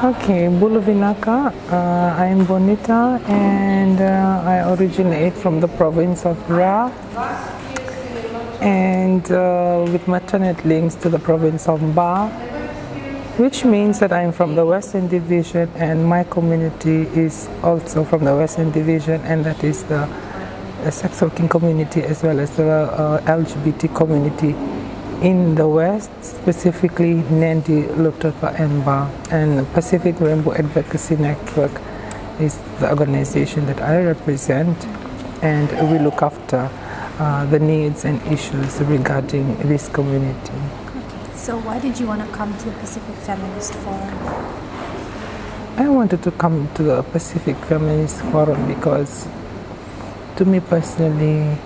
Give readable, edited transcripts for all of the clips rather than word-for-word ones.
Okay, Buluvinaka. I am Bonita and I originate from the province of Ra and with maternate links to the province of Ba, which means that I am from the Western Division and my community is also from the Western Division, and that is the sex working community as well as the LGBT community in the West, specifically Nandi, Lutofa and Ba. And Pacific Rainbows Advocacy Network is the organization that I represent, and we look after the needs and issues regarding this community. Okay, so why did you want to come to the Pacific Feminist Forum? I wanted to come to the Pacific Feminist Forum because, to me personally,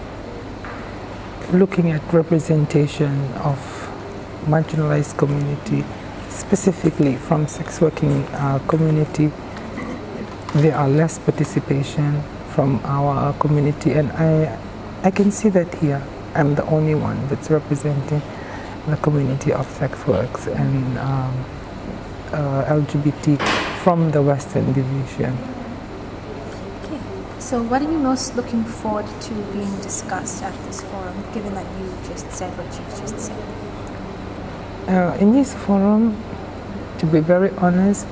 looking at representation of marginalized community, specifically from sex working community, there are less participation from our community, and I can see that here. I'm the only one that's representing the community of sex works and LGBT from the Western Division. So what are you most looking forward to being discussed at this forum, given that you just said what you've just said? In this forum, to be very honest,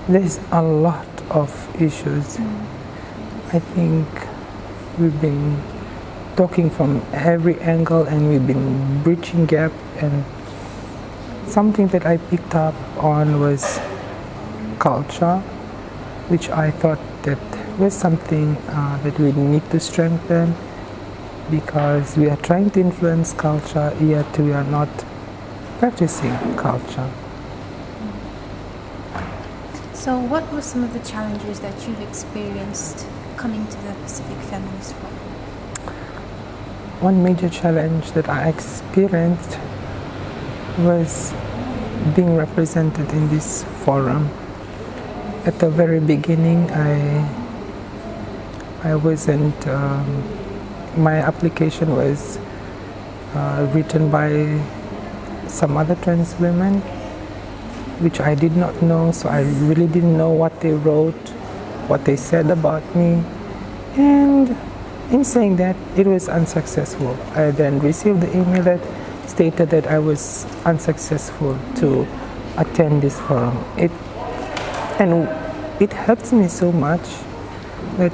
there's a lot of issues. I think we've been talking from every angle and we've been bridging gap, and something that I picked up on was culture, which I thought that was something that we need to strengthen, because we are trying to influence culture, yet we are not practicing culture. So what were some of the challenges that you've experienced coming to the Pacific Feminist Forum? One major challenge that I experienced was being represented in this forum. At the very beginning, I wasn't, my application was written by some other trans women, which I did not know, so I really didn't know what they wrote, what they said about me, and in saying that, it was unsuccessful. I then received the email that stated that I was unsuccessful to attend this forum. And it hurts me so much that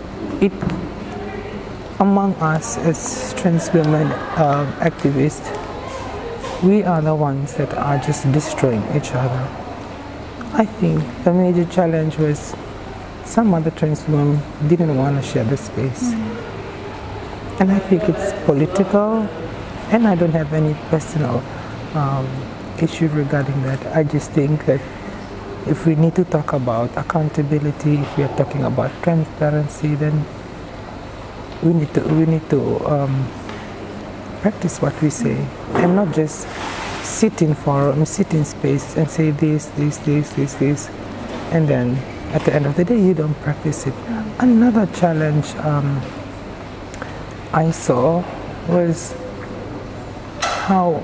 among us as trans women activists, we are the ones that are just destroying each other. I think the major challenge was some other trans women didn't want to share the space. And I think it's political, and I don't have any personal issue regarding that. I just think that if we need to talk about accountability, if we are talking about transparency, then we need to practice what we say, and not just sit in forums, sit in space and say this, and then at the end of the day you don't practice it. Another challenge I saw was how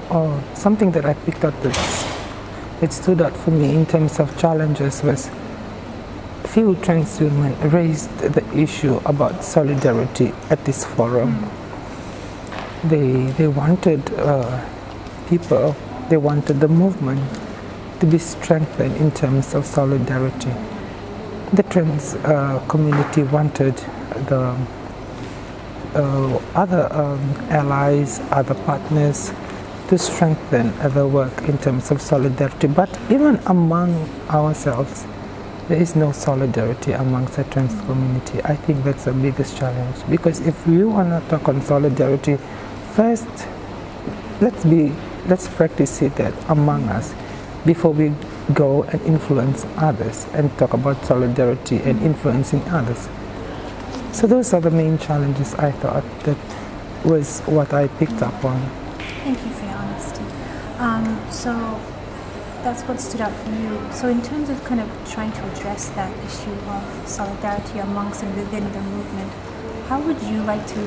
something that I picked up that stood out for me in terms of challenges was few trans women raised the issue about solidarity at this forum. They wanted people, they wanted the movement to be strengthened in terms of solidarity. The trans community wanted the other allies, other partners to strengthen the work in terms of solidarity. But even among ourselves, there is no solidarity amongst the trans community. I think that's the biggest challenge, because if we want to talk on solidarity, first let's practice it among us before we go and influence others and talk about solidarity and influencing others. So those are the main challenges I thought that was what I picked up on. Thank you for your honesty. So that's what stood out for you. So in terms of kind of trying to address that issue of solidarity amongst and within the movement, how would you like to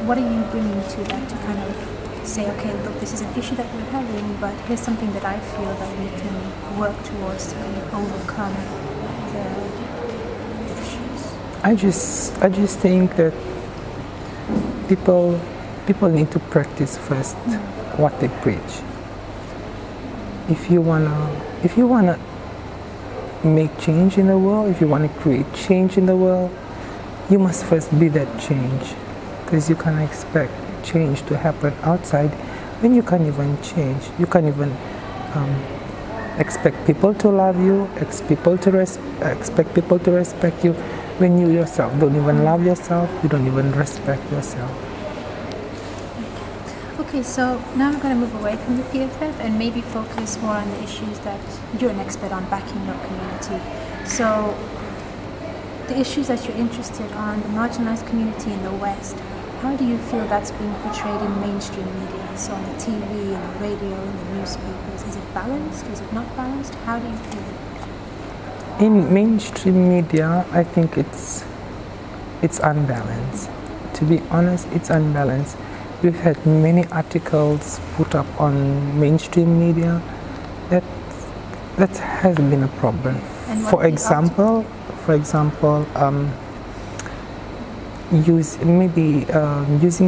what are you bringing to that to kind of say, okay, look, this is an issue that we're having, but here's something that I feel that we can work towards to overcome the issues? I just think that people need to practice first what they preach. If you wanna make change in the world, if you wanna create change in the world, you must first be that change, because you can't expect change to happen outside when you can't even change. You can't even expect people to love you, expect people to respect you when you yourself don't even love yourself, you don't even respect yourself. Okay, so now we're going to move away from the PFF and maybe focus more on the issues that you're an expert on backing your community. So the issues that you're interested on, the marginalized community in the West, how do you feel that's being portrayed in mainstream media? So on the TV, in the radio, in the newspapers, is it balanced? Is it not balanced? How do you feel? In mainstream media, I think it's unbalanced. To be honest, it's unbalanced. We've had many articles put up on mainstream media that has been a problem. For example, using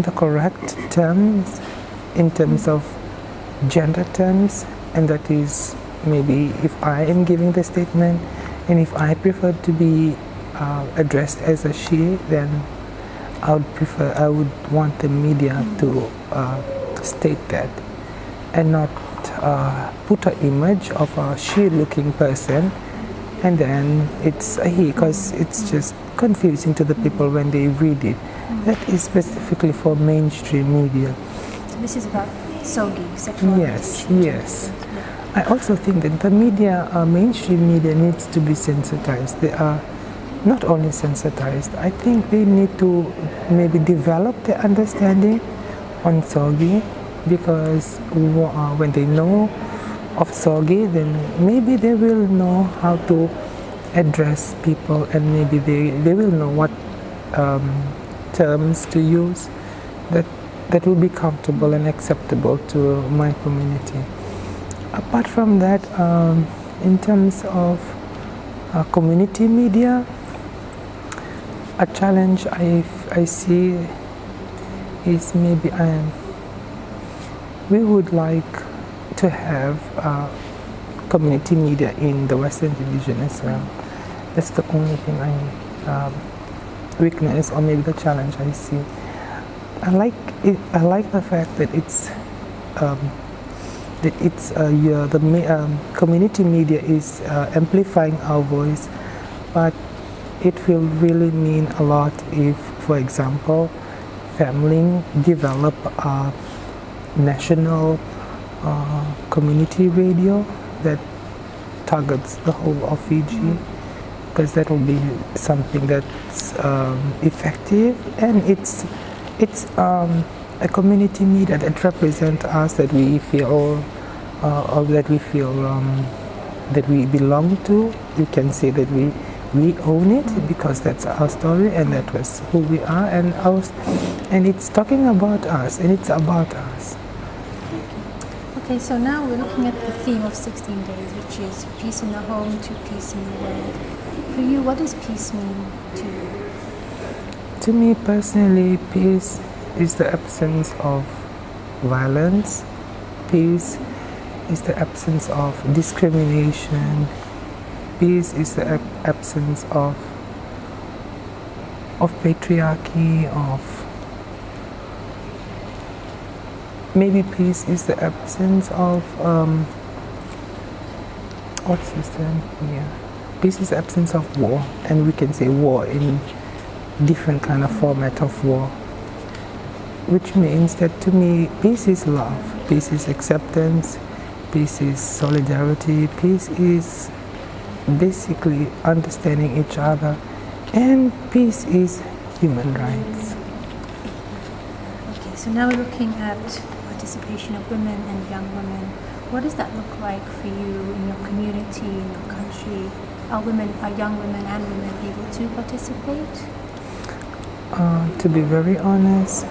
the correct terms in terms of gender terms, and that is maybe if I am giving the statement and if I prefer to be addressed as a she, then I would want the media to state that and not put an image of a she-looking person and then it's a he, because it's just confusing to the people when they read it. That is specifically for mainstream media. So this is about SOGI, sexual Yes. I also think that the media, mainstream media needs to be sensitized. They are not only sensitized, I think they need to maybe develop their understanding on SOGI, because when they know of SOGI, then maybe they will know how to address people, and maybe they will know what terms to use that will be comfortable and acceptable to my community. Apart from that, in terms of community media, a challenge I see is maybe we would like to have community media in the Western Division as well. That's the only thing I weakness or maybe the challenge I see. I like the fact that the community media is amplifying our voice, but it will really mean a lot if, for example, femLINK develop a national community radio that targets the whole of Fiji, because that will be something that's effective, and it's a community media that represents us, that we feel that we belong to. You can say that we own it, because that's our story and that was who we are, and it's talking about us and it's about us. Okay, so now we're looking at the theme of 16 days, which is peace in the home to peace in the world. For you, what does peace mean to you? To me personally, peace is the absence of violence. Peace is the absence of discrimination. Peace is the absence of patriarchy, maybe peace is the absence of what's this term here? Peace is the absence of war, and we can say war in different kind of format of war, which means that to me peace is love, peace is acceptance, peace is solidarity, peace is basically understanding each other, and peace is human rights. Okay, so now we're looking at participation of women and young women. What does that look like for you in your community, in your country? Are young women and women able to participate? To be very honest,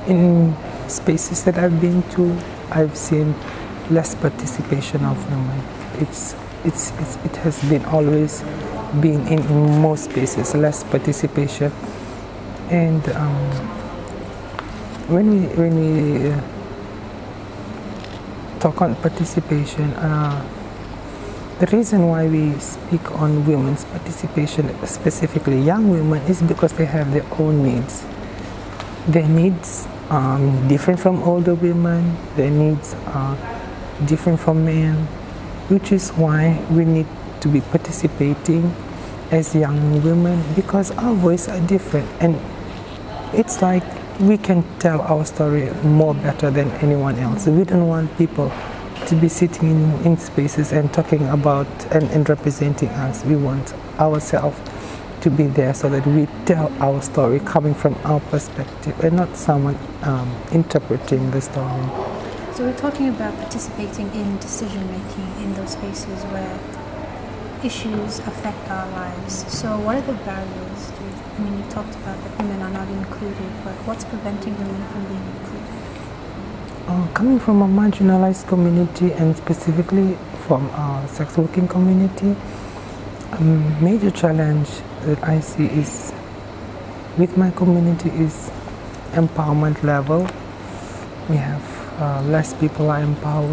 in spaces that I've been to, I've seen less participation of women. It has been always been in most spaces less participation, and when we talk on participation, the reason why we speak on women's participation, specifically young women, is because they have their own needs. Their needs are different from older women. Their needs are different from men, which is why we need to be participating as young women, because our voices are different, and it's like we can tell our story more better than anyone else. We don't want people to be sitting in spaces and talking about and representing us. We want ourselves to be there so that we tell our story coming from our perspective and not someone interpreting the story. So we're talking about participating in decision making in those spaces where issues affect our lives. So what are the barriers? I mean, you talked about that women are not included, but what's preventing women from being included? Coming from a marginalized community, and specifically from our sex working community, a major challenge that I see is with my community is empowerment level. We have less people are empowered,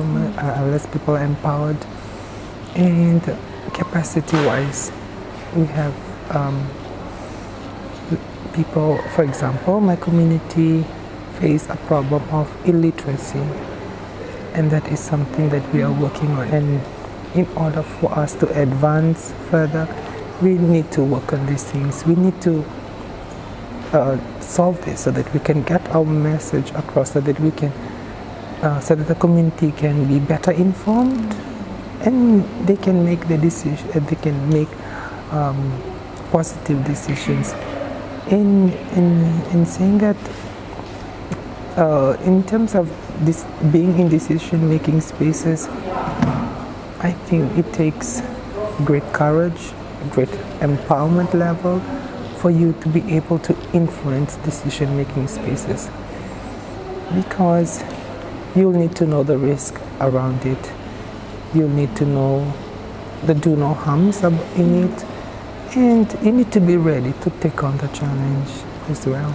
and capacity-wise, we have people. For example, my community face a problem of illiteracy, and that is something that we are working on. And in order for us to advance further, we need to work on these things. We need to solve this so that we can get our message across, so that we can, so that the community can be better informed, and they can make the decision. They can make positive decisions. In saying that, in terms of this being in decision-making spaces, I think it takes great courage, great empowerment level for you to be able to influence decision-making spaces, because you'll need to know the risk around it. You'll need to know the do no harms in it, and you need to be ready to take on the challenge as well.